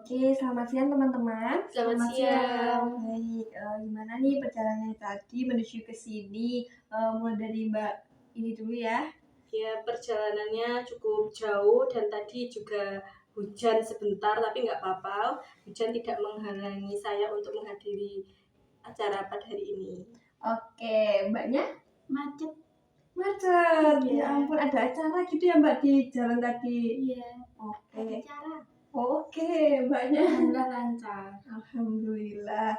Oke, selamat siang teman-teman. Selamat siang. Baik, gimana nih perjalanan tadi menuju ke sini? Mulai dari Mbak ini dulu ya. Ya, perjalanannya cukup jauh dan tadi juga hujan sebentar, tapi nggak apa-apa. Hujan tidak menghalangi saya untuk menghadiri acara pada hari ini. Oke, Mbaknya Macet. macet. Iya. Ya ampun, ada acara gitu ya Mbak di jalan tadi. Iya. Oke. Ada acara. Oke, Mbaknya. Alhamdulillah lancar. Alhamdulillah.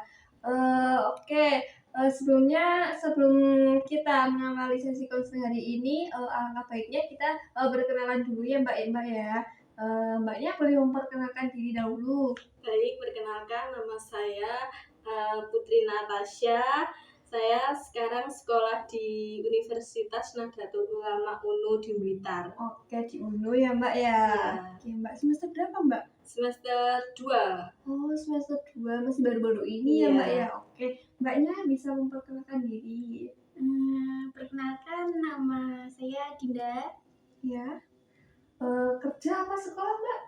Oke, sebelum kita mengawali sesi konseling hari ini, alangkah baiknya kita berkenalan dulu ya Mbak ya. Mbaknya boleh memperkenalkan diri dahulu. Baik, perkenalkan nama saya Putri Natasha. Saya sekarang sekolah di Universitas Nahdlatul Ulama UNU di Blitar. Oke, di UNU ya Mbak ya. Iya. Oke Mbak, semester berapa Mbak? Semester 2. Oh, semester 2, masih baru-baru ini ya Iya. Mbak ya. Oke, Mbaknya bisa memperkenalkan diri. Perkenalkan nama saya Dinda. Ya. Kerja apa sekolah Mbak?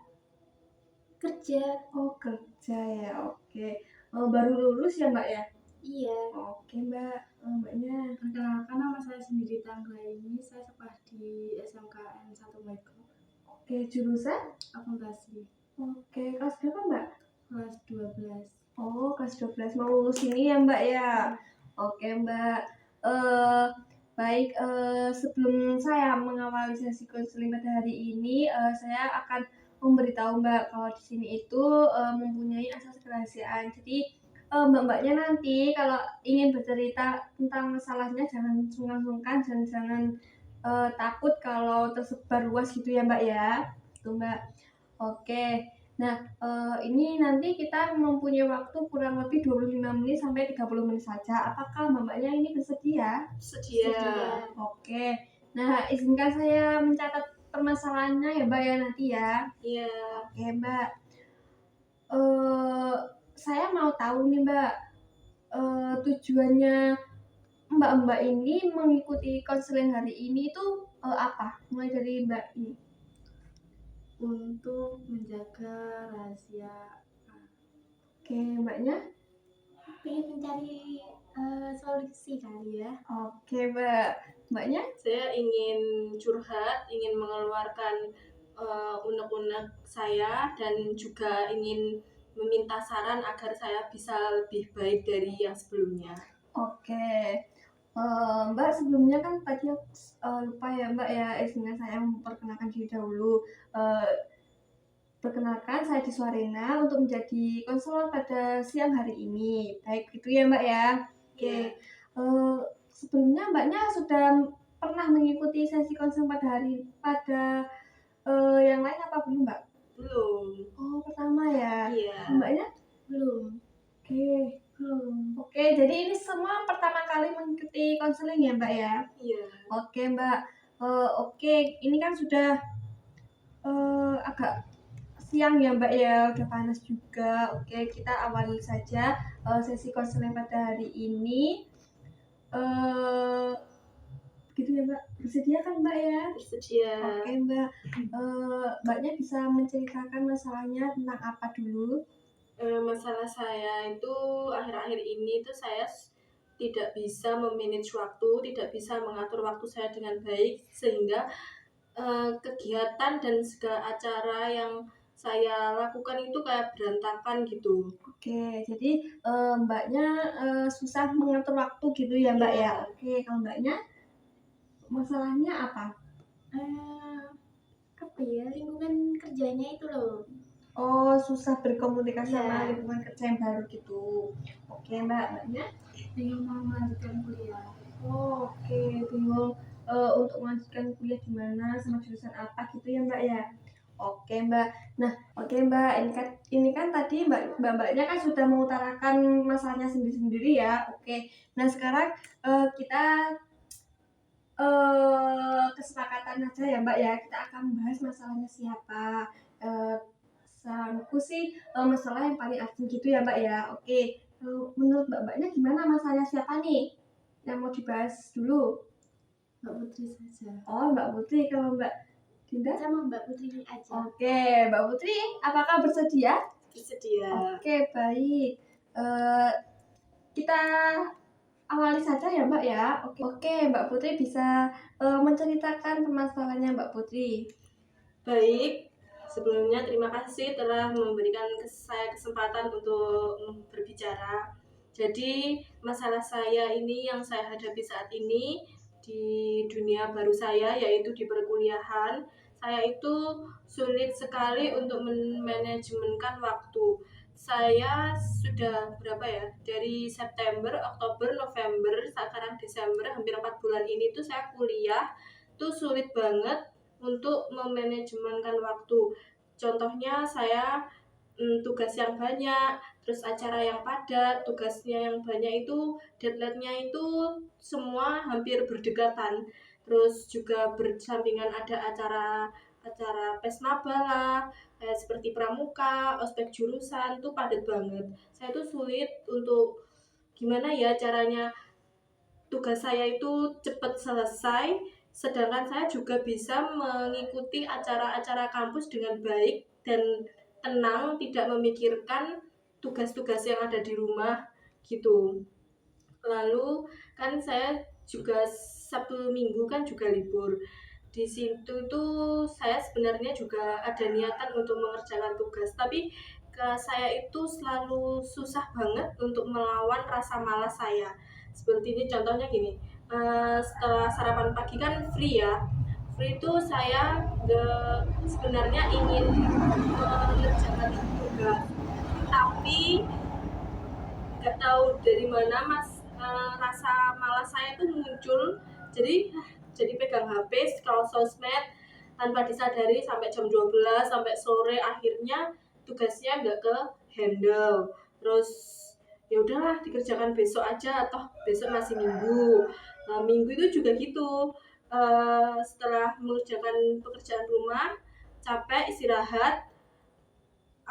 Kerja. Oh, kerja ya, oke. Baru lulus ya Mbak ya? Iya. Oke Mbak, Mbaknya. Perkenalkan nama saya sendiri Tanggaini. Saya sekolah di SMKN 1 Meko. Oke, jurusan? Akuntansi. Oke, kelas berapa Mbak? Kelas 12. Oh, kelas 12 mau lulus ini ya Mbak ya? Oke Mbak. Baik, sebelum saya mengawali sesi konseling pada hari ini, saya akan memberitahu Mbak kalau di sini itu mempunyai asas kerahasiaan. Jadi mbak-mbaknya nanti kalau ingin bercerita tentang masalahnya jangan sungkan-sungkan dan jangan takut kalau tersebar luas gitu ya Mbak ya. Itu Mbak. Oke. Nah, ini nanti kita mempunyai waktu kurang lebih 25 menit sampai 30 menit saja. Apakah mbak-mbaknya ini bersedia? Sedia. Oke. Nah, izinkan saya mencatat permasalahannya ya Mbak ya nanti ya. Iya. Oke Mbak. Saya mau tahu nih Mbak, tujuannya mbak-mbak ini mengikuti konseling hari ini itu apa? Mulai dari Mbak ini. Untuk menjaga rahasia. Oke, Mbaknya? Pengen mencari solusi kali ya. Oke Mbak. Mbaknya? Saya ingin curhat, ingin mengeluarkan unek-unek saya dan juga ingin meminta saran agar saya bisa lebih baik dari yang sebelumnya. Oke. Mbak sebelumnya kan tadi lupa ya Mbak ya, izinkan saya memperkenalkan diri dahulu. Perkenalkan, saya Diswarina untuk menjadi konselor pada siang hari ini. Baik, itu ya Mbak ya. Oke. Sebelumnya Mbaknya sudah pernah mengikuti sesi konseling pada yang lain apa belum Mbak? Belum. Oh, pertama ya. Iya. Mbaknya? Belum. Oke. Belum. Oke, jadi ini semua pertama kali mengikuti konseling ya Mbak ya? Iya. Oke Mbak. Oke, ini kan sudah agak siang ya Mbak ya, udah panas juga. Oke, kita awali saja sesi konseling pada hari ini. Gitu ya Mbak, bersedia kan Mbak ya? Bersedia. Oke Mbak, Mbaknya bisa menceritakan masalahnya tentang apa dulu? Masalah saya itu akhir-akhir ini tuh saya tidak bisa memanage waktu, tidak bisa mengatur waktu saya dengan baik sehingga kegiatan dan segala acara yang saya lakukan itu kayak berantakan gitu. Oke, jadi Mbaknya susah mengatur waktu gitu ya Mbak ya? Iya. Oke, kalau Mbaknya masalahnya apa? Apa ya, lingkungan kerjanya itu loh. Oh, susah berkomunikasi Iya. sama lingkungan kerja yang baru gitu. Oke Mbaknya? Bingung mau melanjutkan kuliah. Oh, oke, bingung untuk melanjutkan kuliah di mana sama jurusan apa gitu ya Mbak ya? Oke Mbak. Nah, oke Mbak, ini kan tadi mbaknya kan sudah mengutarakan masalahnya sendiri-sendiri ya. Oke. Nah, sekarang kita kesepakatan aja ya Mbak ya, kita akan membahas masalahnya siapa. Saranku sih masalah yang paling urgent gitu ya Mbak ya. Oke, menurut mbaknya gimana masalahnya siapa nih yang mau dibahas dulu? Mbak Putri saja. Oh, Mbak Putri. Kalau Mbak Dinda? Sama Mbak Putri aja. Oke, Mbak Putri, apakah bersedia? bersedia. Oke, baik. Kita awali saja ya Mbak ya. Oke, Mbak Putri bisa menceritakan permasalahannya Mbak Putri. Baik, sebelumnya terima kasih telah memberikan saya kesempatan untuk berbicara. Jadi, masalah saya ini yang saya hadapi saat ini di dunia baru saya, yaitu di perkuliahan. Saya itu sulit sekali untuk memanajemenkan waktu. Saya sudah berapa ya? Dari September, Oktober, November, sekarang Desember, hampir 4 bulan ini tuh saya kuliah. Tuh sulit banget untuk memanajemenkan waktu. Contohnya saya tugas yang banyak, terus acara yang padat, tugasnya yang banyak itu deadline-nya itu semua hampir berdekatan. Terus juga bersampingan ada acara pesmaba lah, seperti pramuka, ospek jurusan tuh padat banget. Saya tuh sulit untuk gimana ya caranya tugas saya itu cepat selesai, sedangkan saya juga bisa mengikuti acara-acara kampus dengan baik dan tenang, tidak memikirkan tugas-tugas yang ada di rumah gitu. Lalu kan saya juga Sabtu Minggu kan juga libur. Di situ tuh saya sebenarnya juga ada niatan untuk mengerjakan tugas, tapi saya itu selalu susah banget untuk melawan rasa malas saya. Seperti ini contohnya gini, setelah sarapan pagi kan free ya. Free itu saya sebenarnya ingin mengerjakan tugas, tapi nggak tahu dari mana rasa malas saya tuh muncul, jadi pegang HP, scroll sosmed tanpa disadari sampai jam 12 sampai sore, akhirnya tugasnya nggak ke handle. Terus ya udahlah dikerjakan besok aja atau besok masih minggu. Nah, minggu itu juga gitu. Setelah mengerjakan pekerjaan rumah, capek istirahat,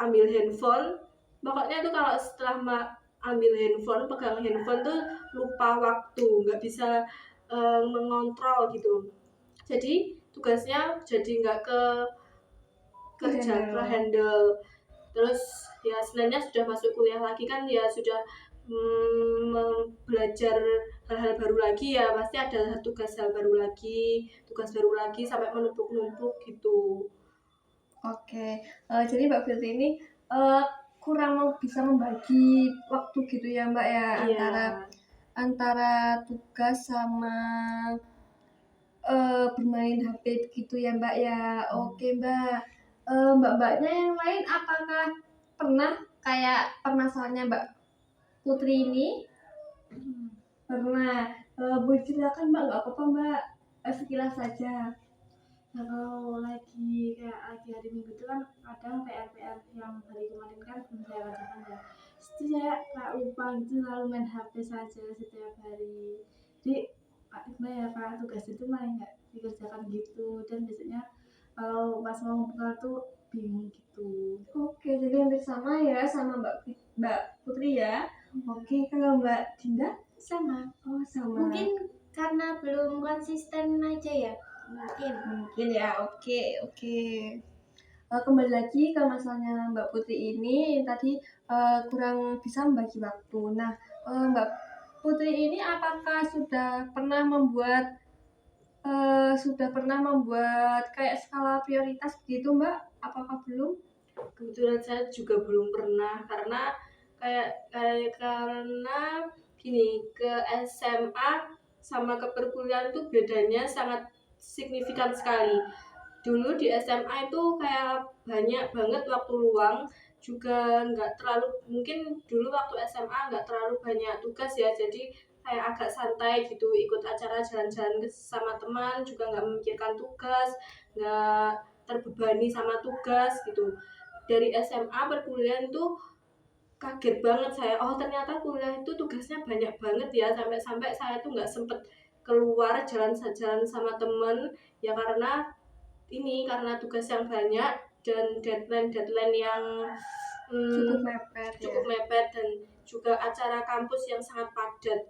ambil handphone. Pokoknya tuh kalau setelah ambil handphone, pegang handphone tuh lupa waktu, nggak bisa mengontrol gitu. Jadi tugasnya jadi nggak ke handle. Terus ya sebenarnya sudah masuk kuliah lagi kan, ya sudah belajar hal-hal baru lagi, ya pasti ada tugas baru lagi sampai menumpuk-numpuk gitu. Oke, jadi Mbak Fitri ini kurang bisa membagi waktu gitu ya Mbak ya, Iya. antara tugas sama bermain HP gitu ya Mbak ya. Oke Mbak, Mbak-mbaknya yang lain apakah pernah kayak permasalahannya Mbak Putri ini? Pernah. Boleh ceritakan Mbak, nggak apa-apa Mbak, sekilas saja. Nah, kalau lagi hari Minggu itu kan kadang PR-PR yang hari kemarin kan belum saya kerjakan ya. Itu saya kayak lupa gitu, lalu main HP saja setiap hari. Jadi gimana ya, Kak, tugas itu malah nggak dikerjakan gitu, dan biasanya kalau pas mau buka tuh bingung gitu. Oke, jadi hampir sama ya sama Mbak Putri ya. Oke, kalau Mbak Dinda? Sama. Oh, sama. Mungkin karena belum konsisten aja ya. Mungkin ya. Oke. Kembali lagi ke masalahnya Mbak Putri ini tadi kurang bisa membagi waktu. Nah, Mbak Putri ini apakah sudah pernah membuat kayak skala prioritas gitu Mbak? Apakah belum? Kebetulan saya juga belum pernah, karena karena gini, ke SMA sama ke perkuliahan tuh bedanya sangat signifikan sekali. Dulu di SMA itu kayak banyak banget waktu luang, juga nggak terlalu, mungkin dulu waktu SMA nggak terlalu banyak tugas ya, jadi kayak agak santai gitu, ikut acara jalan-jalan sama teman, juga nggak memikirkan tugas, nggak terbebani sama tugas gitu. Dari SMA perkuliahan tuh kaget banget saya, oh ternyata kuliah itu tugasnya banyak banget ya, sampai saya tuh nggak sempet keluar jalan-jalan sama temen ya, karena tugas yang banyak dan deadline yang Cukup mepet dan juga acara kampus yang sangat padat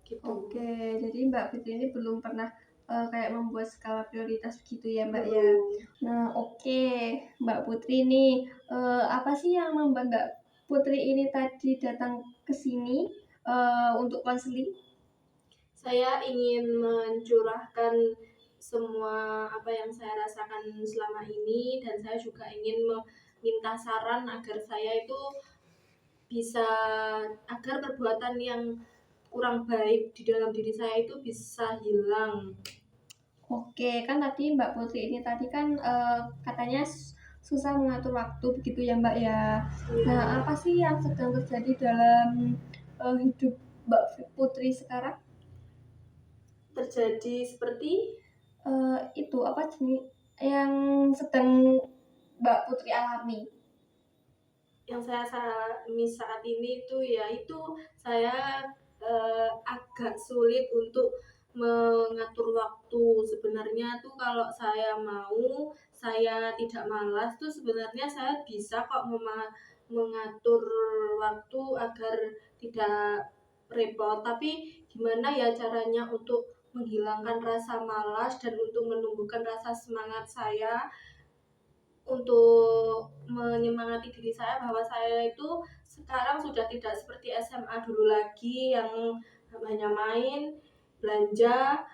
gitu. Oke, jadi Mbak Fitri ini belum pernah kayak membuat skala prioritas gitu ya Mbak ya. Betul. Nah oke, Mbak Putri nih, apa sih yang membuat Mbak Putri ini tadi datang ke sini untuk konseling? Saya ingin mencurahkan semua apa yang saya rasakan selama ini, dan saya juga ingin meminta saran agar saya itu bisa, agar perbuatan yang kurang baik di dalam diri saya itu bisa hilang. Oke, kan tadi Mbak Putri ini tadi kan katanya susah mengatur waktu begitu ya Mbak ya. Nah, Ya, apa sih yang sedang terjadi dalam hidup Mbak Putri sekarang? terjadi seperti Itu apa jenis yang sedang Mbak Putri alami? yang saya alami saat ini itu, yaitu saya agak sulit untuk mengatur waktu. Sebenarnya tuh kalau saya mau, saya tidak malas tuh sebenarnya saya bisa kok mengatur waktu agar tidak repot. Tapi gimana ya caranya untuk menghilangkan rasa malas dan untuk menumbuhkan rasa semangat saya, untuk menyemangati diri saya bahwa saya itu sekarang sudah tidak seperti SMA dulu lagi yang hanya main, belanja,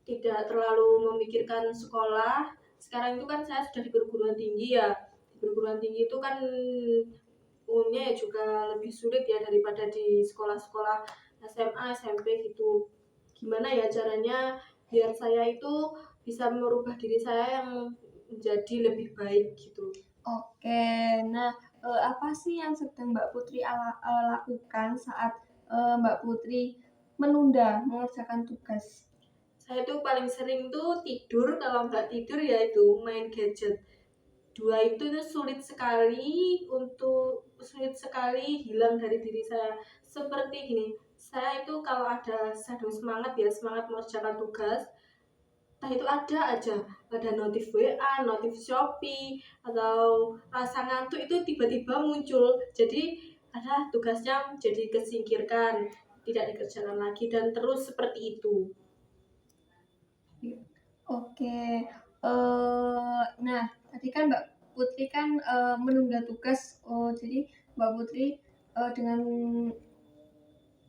tidak terlalu memikirkan sekolah. Sekarang itu kan saya sudah di perguruan tinggi ya. Di perguruan tinggi itu kan umumnya ya juga lebih sulit ya daripada di sekolah-sekolah SMA, SMP gitu. Gimana ya caranya biar saya itu bisa merubah diri saya yang menjadi lebih baik gitu. Oke, nah apa sih yang sedang Mbak Putri lakukan saat Mbak Putri menunda mengerjakan tugas? Saya tuh paling sering tuh tidur, kalau nggak tidur ya itu main gadget. Dua itu tuh sulit sekali hilang dari diri saya. Seperti gini, saya itu kalau ada sedang semangat ya, semangat mengerjakan tugas, entah itu ada notif WA, notif Shopee, atau rasa ngantuk itu tiba-tiba muncul. Jadi ada tugasnya jadi kesingkirkan, tidak dikerjakan lagi, dan terus seperti itu. Oke, nah tadi kan Mbak Putri kan menunda tugas, jadi Mbak Putri dengan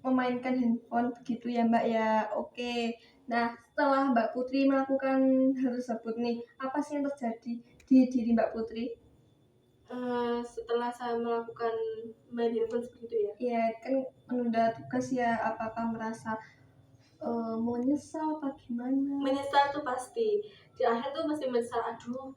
memainkan handphone begitu ya Mbak ya. Oke, nah setelah Mbak Putri melakukan hal tersebut nih, apa sih yang terjadi di diri Mbak Putri? Setelah saya melakukan main handphone seperti itu ya, Ya kan menunda tugas ya, apakah merasa menyesal apa gimana? menyesal tuh pasti. Di akhir tuh pasti menyesal, aduh,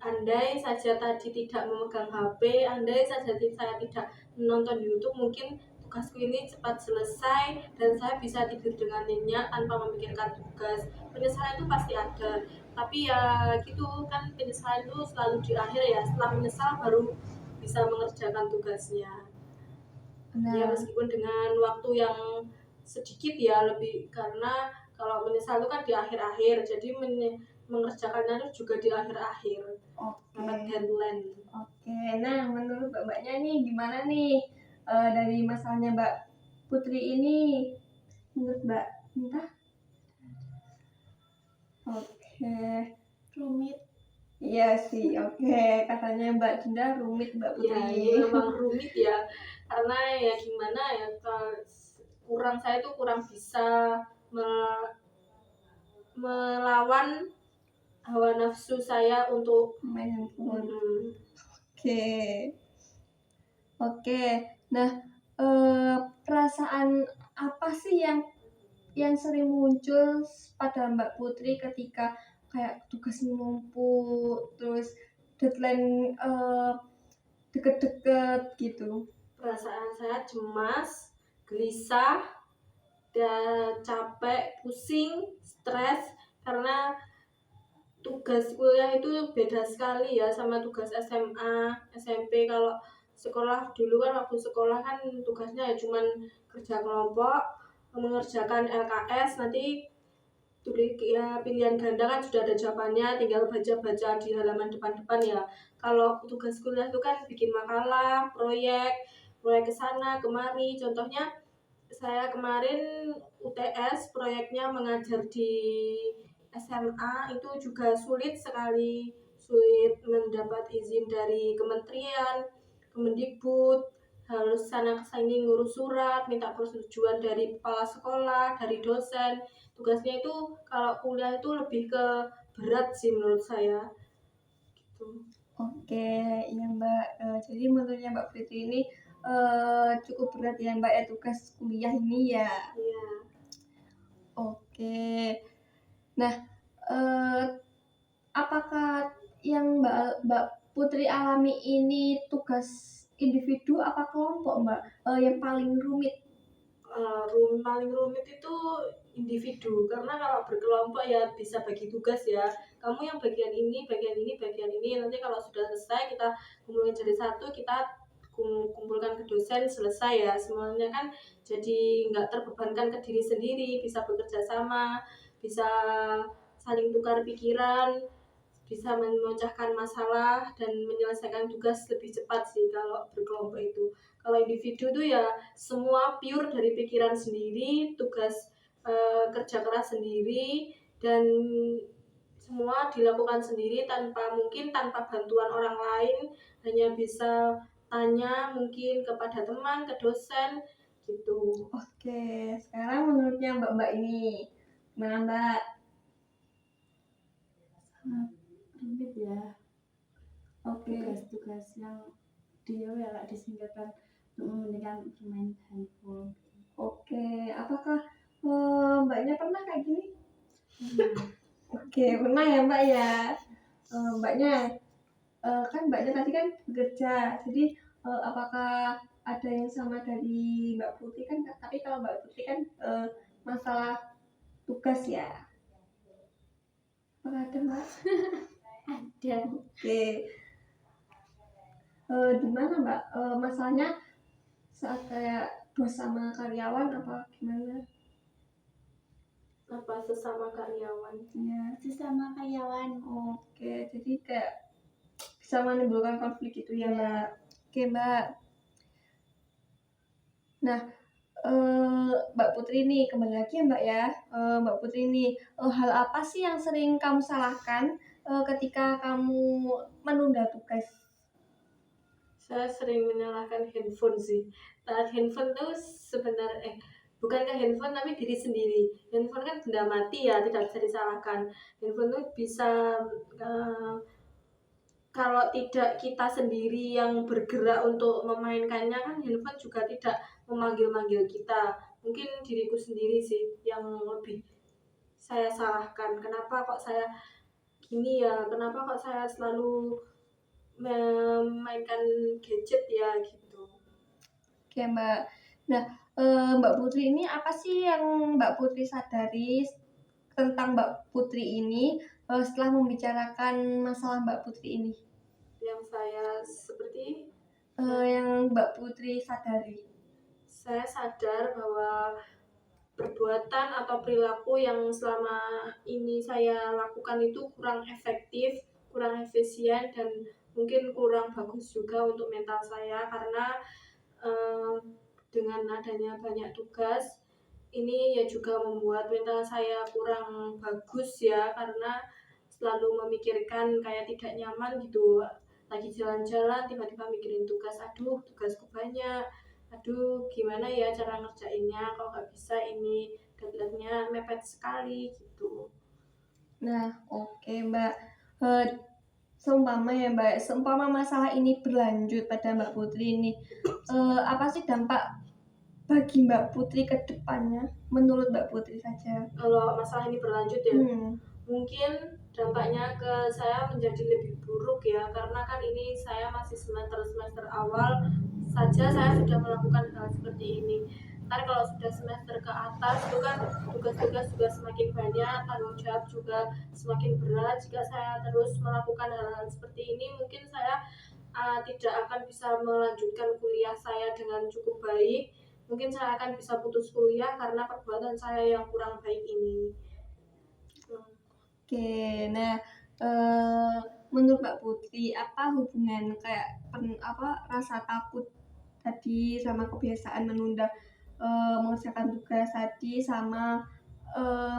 andai saja tadi tidak memegang HP, andai saja saya tidak menonton YouTube, mungkin tugasku ini cepat selesai dan saya bisa tidur dengan nyenyak tanpa memikirkan tugas. Penyesalan itu pasti ada, tapi ya gitu kan, penyesalan itu selalu di akhir ya, setelah menyesal baru bisa mengerjakan tugasnya. Ya Nah, meskipun dengan waktu yang sedikit ya, lebih, karena kalau menyesal itu kan di akhir-akhir, jadi mengerjakannya itu juga di akhir-akhir, oke. mepet deadline. Oke, nah menurut Mbaknya nih gimana nih dari masalahnya Mbak Putri ini menurut Mbak Entah? Oke, Rumit. iya sih, oke. Katanya Mbak Dinda rumit Mbak Ya Putri. ini memang rumit ya, karena ya gimana ya, saya itu kurang bisa melawan hawa nafsu saya untuk Main handphone. mm, Oke, oke. Nah, perasaan apa sih yang sering muncul pada Mbak Putri ketika kayak tugas menumpuk, terus deadline deket-deket gitu? perasaan saya cemas, gelisah, dan capek, pusing, stres, karena tugas kuliah itu beda sekali ya sama tugas SMA, SMP. Kalau sekolah dulu kan, waktu sekolah kan tugasnya ya cuman kerja kelompok, mengerjakan LKS, nanti tulis ya pilihan ganda kan sudah ada jawabannya, tinggal baca-baca di halaman depan-depan ya. Kalau tugas kuliah itu kan bikin makalah, proyek ke sana kemari. Contohnya Saya kemarin UTS proyeknya mengajar di SMA itu juga sulit sekali, sulit mendapat izin dari kementerian, Kemendikbud, harus sana kesini ngurus surat, minta persetujuan dari kepala sekolah, dari dosen. Tugasnya itu kalau kuliah itu lebih ke berat sih menurut saya. Gitu. Oke, iya Mbak. Jadi menurutnya Mbak Fitri ini cukup berat ya Mbak ya tugas kuliah ini ya. Iya. Oke. Nah, eh, apakah yang Mbak Putri alami ini tugas individu apa kelompok Mbak? Yang paling rumit? Paling rumit itu individu, karena kalau berkelompok ya bisa bagi tugas ya, kamu yang bagian ini, bagian ini, bagian ini, nanti kalau sudah selesai kita kumpulin jadi satu, kita kumpulkan ke dosen, selesai ya semuanya kan, jadi nggak terbebankan ke diri sendiri, bisa bekerja sama, bisa saling tukar pikiran, bisa memecahkan masalah dan menyelesaikan tugas lebih cepat sih kalau berkelompok itu. Kalau individu tuh ya semua pure dari pikiran sendiri, tugas kerja keras sendiri, dan semua dilakukan sendiri tanpa bantuan orang lain, hanya bisa tanya mungkin kepada teman, ke dosen gitu. Oke, sekarang menurutnya Mbak ini gimana Mbak? Sangat rumit ya Oke, tugas-tugas yang dia ya disingkatkan untuk mementingkan bermain handphone. oke. Apakah Mbaknya pernah kayak gini? Oke, pernah ya Mbak ya. Mbaknya kan Mbaknya tadi kan bekerja, jadi apakah ada yang sama dari Mbak Putri kan? Tapi kalau Mbak Putri kan masalah tugas ya. Apakah ada Mbak? Ada. Oke. Di mana Mbak? Masalahnya saat kayak bos sama karyawan apa gimana? Apa sesama karyawan? Ya. Sesama karyawan. Oke, jadi kayak bisa menimbulkan konflik gitu ya Mbak. Oke Mbak. Nah, Mbak Putri nih kembali lagi ya Mbak ya. Mbak Putri nih, hal apa sih yang sering kamu salahkan ketika kamu menunda tugas? Saya sering menyalahkan handphone sih. Handphone tuh sebenarnya bukan ke handphone tapi diri sendiri. Handphone kan benda mati ya, tidak bisa disalahkan. Handphone tuh bisa kalau tidak kita sendiri yang bergerak untuk memainkannya, kan handphone juga tidak memanggil-manggil kita. Mungkin diriku sendiri sih yang lebih saya salahkan. Kenapa kok saya gini ya? Kenapa kok saya selalu memainkan gadget ya gitu. Oke Mbak. Nah, Mbak Putri ini apa sih yang Mbak Putri sadari tentang Mbak Putri ini setelah membicarakan masalah Mbak Putri ini? Yang saya seperti Yang Mbak Putri sadari. saya sadar bahwa perbuatan atau perilaku yang selama ini saya lakukan itu kurang efektif, kurang efisien, dan mungkin kurang bagus juga untuk mental saya, karena dengan adanya banyak tugas ini ya juga membuat mental saya kurang bagus ya, karena selalu memikirkan kayak tidak nyaman gitu, lagi jalan-jalan tiba-tiba mikirin tugas, aduh tugasku banyak, aduh gimana ya cara ngerjainnya, kalau nggak bisa ini deadline-nya mepet sekali gitu. Nah, oke Mbak. Seumpama masalah ini berlanjut pada Mbak Putri ini, apa sih dampak bagi Mbak Putri ke depannya? Menurut Mbak Putri saja. Kalau masalah ini berlanjut ya, mungkin dampaknya ke saya menjadi lebih buruk ya, karena kan ini saya masih semester awal saja saya sudah melakukan hal seperti ini. Ntar kalau sudah semester ke atas itu kan tugas-tugas juga semakin banyak, tanggung jawab juga semakin berat. Jika saya terus melakukan hal-hal seperti ini, mungkin saya tidak akan bisa melanjutkan kuliah saya dengan cukup baik. Mungkin saya akan bisa putus kuliah karena perbuatan saya yang kurang baik ini. Oke, nah menurut Mbak Putri apa hubungan kayak rasa takut tadi sama kebiasaan menunda mengerjakan tugas tadi sama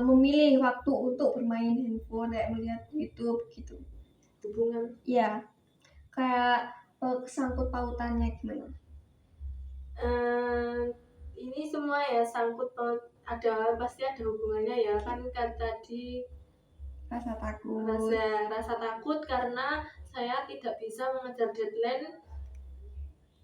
memilih waktu untuk bermain handphone kayak melihat YouTube gitu. Hubungan Iya, kayak kesangkut pautannya gimana? Ini semua ya sangkut paut, pasti ada hubungannya ya kan tadi Rasa takut. rasa takut karena saya tidak bisa mengejar deadline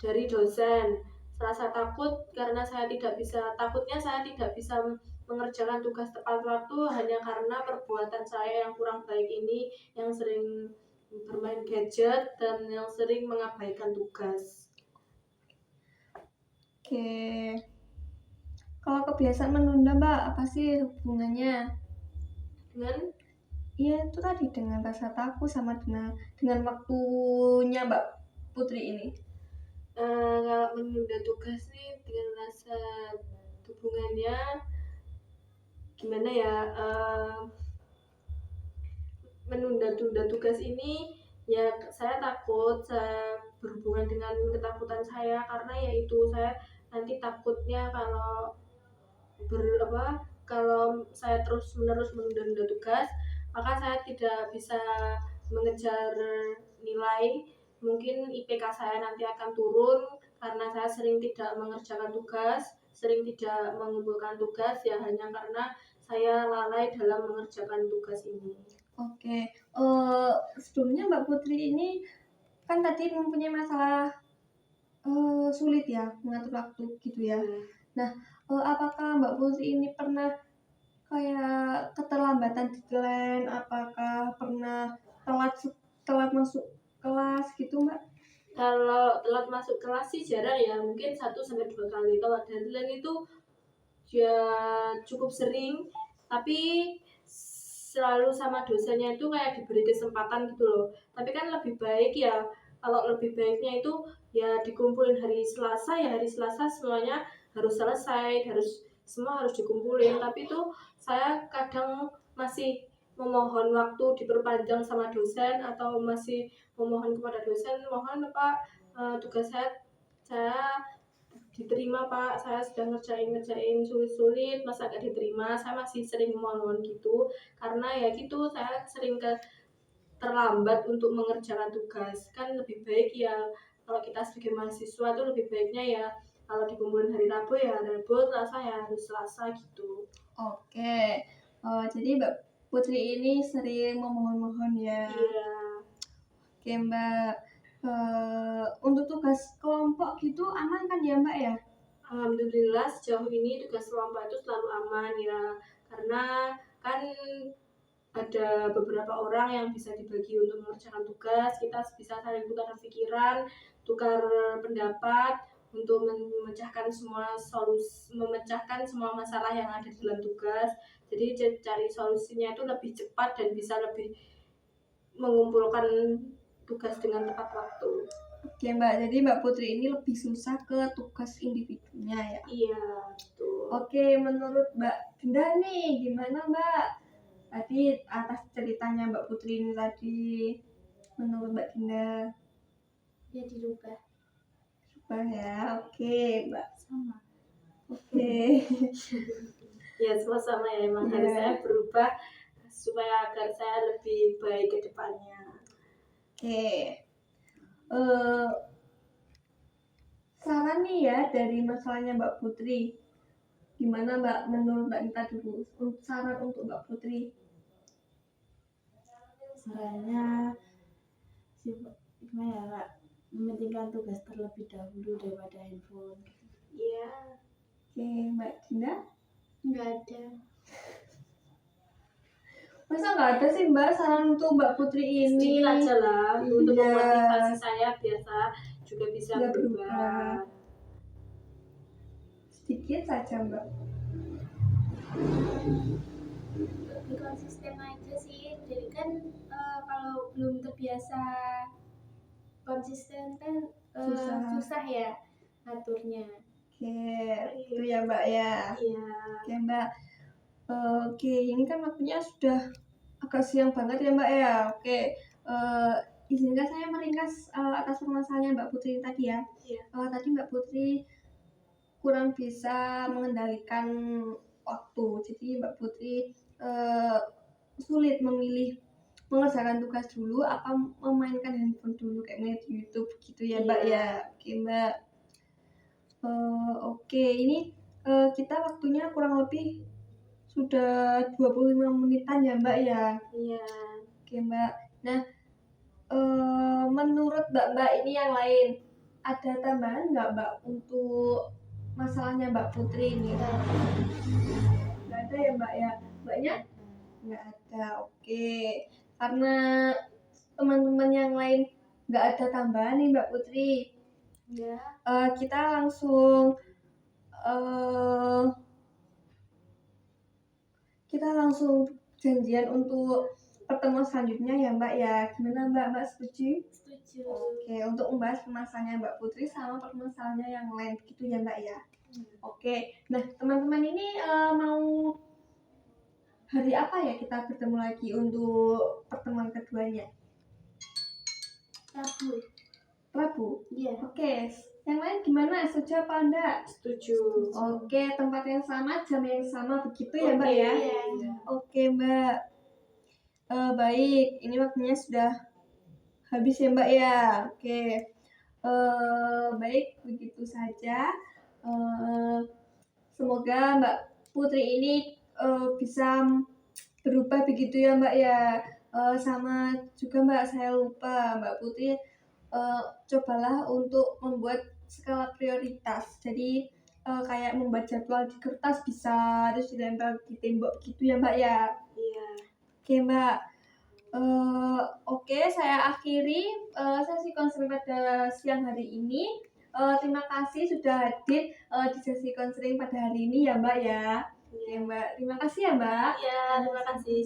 dari dosen. Rasa takut karena takutnya saya tidak bisa mengerjakan tugas tepat waktu hanya karena perbuatan saya yang kurang baik ini, yang sering bermain gadget dan yang sering mengabaikan tugas. Oke. Kalau kebiasaan menunda Mbak, apa sih hubungannya? Dengan Iya itu tadi dengan rasa takut sama dengan waktunya Mbak Putri ini. kalau menunda tugas nih dengan rasa hubungannya gimana ya, menunda-tunda tugas ini ya saya takut, saya berhubungan dengan ketakutan saya karena yaitu saya nanti takutnya kalau saya terus menerus menunda tugas maka saya tidak bisa mengejar nilai, mungkin IPK saya nanti akan turun karena saya sering tidak mengerjakan tugas, sering tidak mengumpulkan tugas ya hanya karena saya lalai dalam mengerjakan tugas ini. Oke, sebelumnya Mbak Putri ini kan tadi mempunyai masalah sulit ya mengatur waktu gitu ya. Nah, apakah Mbak Putri ini pernah kayak keterlambatan deadline? Apakah pernah telat masuk kelas gitu Mbak? Kalau telat masuk kelas sih jarang ya, mungkin 1-2 kali. Kalau deadline itu ya cukup sering, tapi selalu sama dosennya itu kayak diberi kesempatan gitu loh. Tapi kan lebih baik ya, kalau lebih baiknya itu ya dikumpulin hari Selasa, ya hari Selasa semuanya harus selesai, semua harus dikumpulin. Tapi itu saya kadang masih memohon waktu diperpanjang sama dosen atau masih memohon kepada dosen, mohon Pak, tugas saya diterima Pak, saya sudah ngerjain sulit-sulit masa gak diterima. Saya masih sering mohon gitu karena ya gitu saya sering terlambat untuk mengerjakan tugas. Kan lebih baik ya kalau kita sebagai mahasiswa tuh lebih baiknya ya kalau dikumpulin hari Rabu ya hari Rabu, Selasa ya harus Selasa gitu. Oke, jadi Mbak Putri ini sering memohon-mohon ya. Iya. Oke Mbak, untuk tugas kelompok gitu aman kan ya Mbak ya? Alhamdulillah sejauh ini tugas kelompok itu selalu aman ya, karena kan ada beberapa orang yang bisa dibagi untuk mengerjakan tugas, kita bisa saling tukar pikiran, tukar pendapat untuk memecahkan semua masalah yang ada di dalam tugas. Jadi cari solusinya itu lebih cepat dan bisa lebih mengumpulkan tugas dengan tepat waktu. Oke Mbak, jadi Mbak Putri ini lebih susah ke tugas individunya ya? Iya, betul. Oke, menurut Mbak Dinda nih, gimana Mbak? Tadi atas ceritanya Mbak Putri ini tadi, menurut Mbak Dinda? Ya dirubah Rubah ya, oke Mbak. sama. Oke. Ya sama-sama ya, emang harus saya berubah supaya agar saya lebih baik ke depannya. Oke. Saran nih ya dari masalahnya Mbak Putri. Gimana Mbak menurut Mbak Nita dulu? Saran untuk Mbak Putri. Sarannya gimana ya Kak, mementingkan tugas terlebih dahulu daripada handphone. Iya. Oke, Mbak Dinda? Nggak ada. Masa nggak ada sih Mbak saran untuk Mbak Putri ini? Sedikit aja lah untuk Iya. memotivasi saya biar saya juga bisa Nggak berubah. Sedikit saja Mbak. Lebih konsisten aja sih, jadi kan kalau belum terbiasa konsisten kan susah ya ngaturnya. Oke, itu ya Mbak ya. Iya. Oke Mbak. Oke, ini kan waktunya sudah agak siang banget ya Mbak ya. Oke, izinkan saya meringkas atas permasalahannya Mbak Putri tadi ya. Iya. Tadi Mbak Putri kurang bisa mengendalikan waktu. Jadi Mbak Putri sulit memilih mengerjakan tugas dulu apa memainkan handphone dulu kayak main YouTube gitu ya Mbak Iya. ya. Oke Mbak. Oke ini kita waktunya kurang lebih sudah 25 menitan ya Mbak ya. Iya. Oke Mbak. Nah menurut Mbak ini yang lain ada tambahan nggak Mbak untuk masalahnya Mbak Putri ini? Nggak ada ya Mbak ya? Mbaknya? Nggak ada, oke. Karena teman-teman yang lain nggak ada tambahan nih Mbak Putri. Iya. Kita langsung janjian untuk pertemuan selanjutnya ya Mbak ya. Gimana Mbak setuju? Setuju. Oke, untuk membahas permasalahannya Mbak Putri sama permasalahannya yang lain gitu ya Mbak ya. Oke, nah teman-teman ini mau hari apa ya kita bertemu lagi untuk pertemuan keduanya? Rabu. Rabu? Iya. Oke, yang lain gimana? Setuju apa enggak? Setuju. Oke, tempat yang sama, jam yang sama begitu ya Mbak ya? Iya. Oke Mbak. Baik, ini waktunya sudah habis ya Mbak ya. Oke. Baik, begitu saja. Semoga Mbak Putri ini bisa berubah begitu ya Mbak ya. Sama juga Mbak, saya lupa Mbak Putri cobalah untuk membuat skala prioritas. Jadi kayak membuat jadwal di kertas bisa, terus ditempel di tembok gitu ya Mbak ya. Iya. Oke Mbak. Oke, saya akhiri sesi konseling pada siang hari ini. Terima kasih sudah hadir di sesi konseling pada hari ini ya Mbak ya. Oke Mbak, terima kasih ya Mbak. Iya, terima kasih.